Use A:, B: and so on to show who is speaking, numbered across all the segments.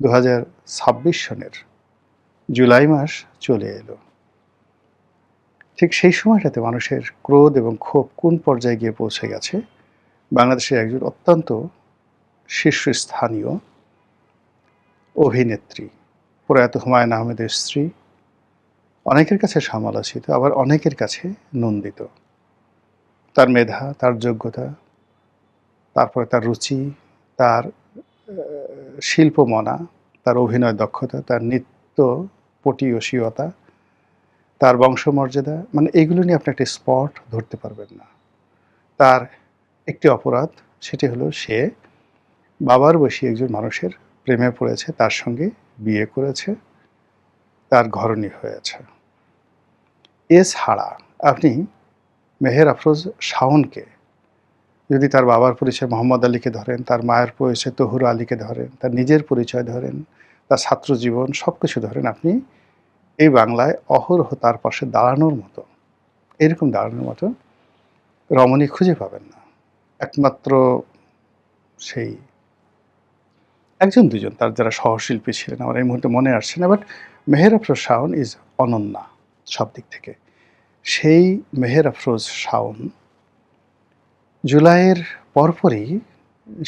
A: 2026 সনের জুলাই মাস চলে এলো। ঠিক সেই সময়টাতে মানুষের ক্রোধ এবং ক্ষোভ কোন পর্যায়ে গিয়ে পৌঁছে গেছে, বাংলাদেশের একজন অত্যন্ত শীর্ষস্থানীয় অভিনেত্রী, প্রয়াত হুমায়ূন আহমেদের স্ত্রী, অনেকের কাছে সমালোচিত, আবার অনেকের কাছে নন্দিত। তার মেধা, তার যোগ্যতা, তারপরে তার রুচি, তার শিল্পমনা, তার অভিনয় দক্ষতা, তার নৃত্য পটীয়সীয়তা, তার বংশমর্যাদা, মানে এগুলো নিয়ে আপনি একটা স্পট ধরতে পারবেন না। তার একটি অপরাধ, সেটি হলো সে বাবার বয়সী একজন মানুষের প্রেমে পড়েছে, তার সঙ্গে বিয়ে করেছে, তার ঘরণী হয়েছে। এছাড়া আপনি মেহের আফরোজ শাওনকে যদি তার বাবার পরিচয় মোহাম্মদ আলীকে ধরেন, তার মায়ের পরিচয় তহুরা আলীকে ধরেন, তার নিজের পরিচয় ধরেন, তার ছাত্রজীবন সব কিছু ধরেন, আপনি এই বাংলায় অহরহ তার পাশে দাঁড়ানোর মতো, এরকম দাঁড়ানোর মতো রমণী খুঁজে পাবেন না। একমাত্র সেই একজন দুজন তার যারা সহশিল্পী ছিলেন, আমার এই মুহূর্তে মনে আসছে না, বাট মেহের আফরোজ শাওন ইজ অনন্যা সব দিক থেকে। সেই মেহের আফরোজ শাওন জুলাইয়ের পরপরই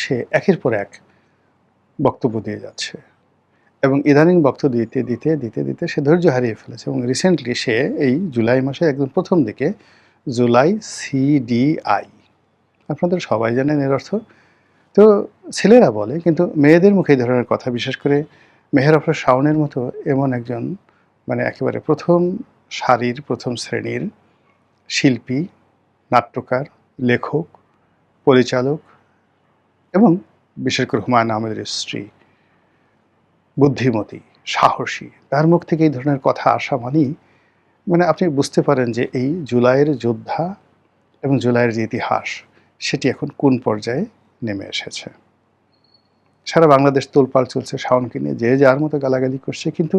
A: সে একের পর এক বক্তব্য দিয়ে যাচ্ছে, এবং ইদানিং বক্তব্য দিতে দিতে দিতে দিতে সে ধৈর্য হারিয়ে ফেলেছে, এবং রিসেন্টলি সে এই জুলাই মাসে একদম প্রথম দিকে জুলাই CDI, আপনাদের সবাই জানেন এর অর্থ। তো ছেলেরা বলে, কিন্তু মেয়েদের মুখে এই ধরনের কথা, বিশেষ করে মেহের আফরোজ শাওনের মতো এমন একজন মানে একেবারে প্রথম সারির প্রথম শ্রেণীর শিল্পী, নাট্যকার, লেখক, পরিচালক, এবং বিশেষ করে হুমায়ূন আহমেদের স্ত্রী, বুদ্ধিমতী, সাহসী, তার মুখ থেকে এই ধরনের কথা আসা মানেই মানে আপনি বুঝতে পারেন যে এই জুলাইয়ের যোদ্ধা এবং জুলাইয়ের যে ইতিহাস, সেটি এখন কোন পর্যায়ে নেমে এসেছে। সারা বাংলাদেশ তোলপাড় চলছে শাওনকে নিয়ে, যে যার মতো গালাগালি করছে, কিন্তু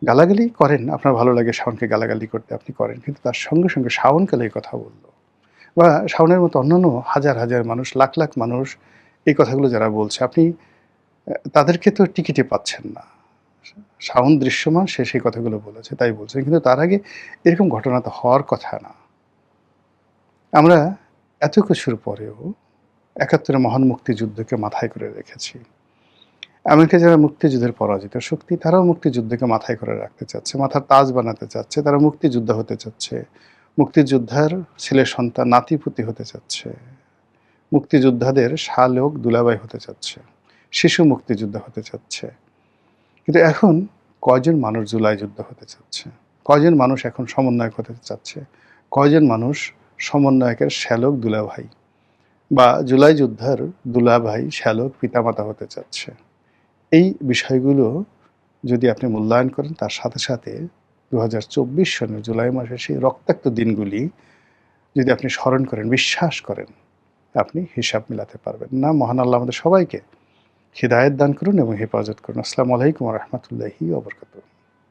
A: গালাগালি করেন, আপনার ভালো লাগে শাওনকে গালাগালি করতে, আপনি করেন, কিন্তু তার সঙ্গে সঙ্গে শাওন কেন এই কথা বলল, বা শাওনের মতো অন্যান্য হাজার হাজার মানুষ, লাখ লাখ মানুষ এই কথাগুলো যারা বলছে, আপনি তাদেরকে তো টিকিটে পাচ্ছেন না। শাওন দৃশ্যমান, সে সেই কথাগুলো বলেছে তাই বলছেন, কিন্তু তার আগে এরকম ঘটনা তো হওয়ার কথা না। আমরা এত কিছুর পরেও ৭১ মহান মুক্তিযুদ্ধকে মাথায় করে রেখেছি। এমনকি যারা মুক্তিযুদ্ধের পরাজিত শক্তি, তারাও মুক্তিযুদ্ধকে মাথায় করে রাখতে চাচ্ছে, মাথার তাজ বানাতে চাচ্ছে, তারা মুক্তিযোদ্ধা হতে চাচ্ছে, মুক্তিযোদ্ধার ছেলে সন্তান নাতিপুতি হতে চাচ্ছে, মুক্তিযোদ্ধাদের শালক দুলাভাই হতে চাচ্ছে, শিশু মুক্তিযোদ্ধা হতে চাচ্ছে। কিন্তু এখন কয়জন মানুষ জুলাই যুদ্ধ হতে চাচ্ছে? কয়জন মানুষ এখন সমন্বয়ক হতে চাচ্ছে? কয়জন মানুষ সমন্বয়কের শ্যালক দুলাভাই বা জুলাই যোদ্ধার দুলাভাই, শ্যালক, পিতামাতা হতে চাচ্ছে? এই বিষয়গুলো যদি আপনি মূল্যায়ন করেন, তার সাথে সাথে 2024 সনের জুলাই মাসের সেই রক্তাক্ত দিনগুলি যদি আপনি স্মরণ করেন, বিশ্বাস করেন, আপনি হিসাব মিলাতে পারবেন না। মহান আল্লাহ আমাদের সবাইকে হিদায়াত দান করুন এবং হেফাজত করুন। আসসালামু আলাইকুম ওয়া রাহমাতুল্লাহি ওয়া বারাকাতুহু।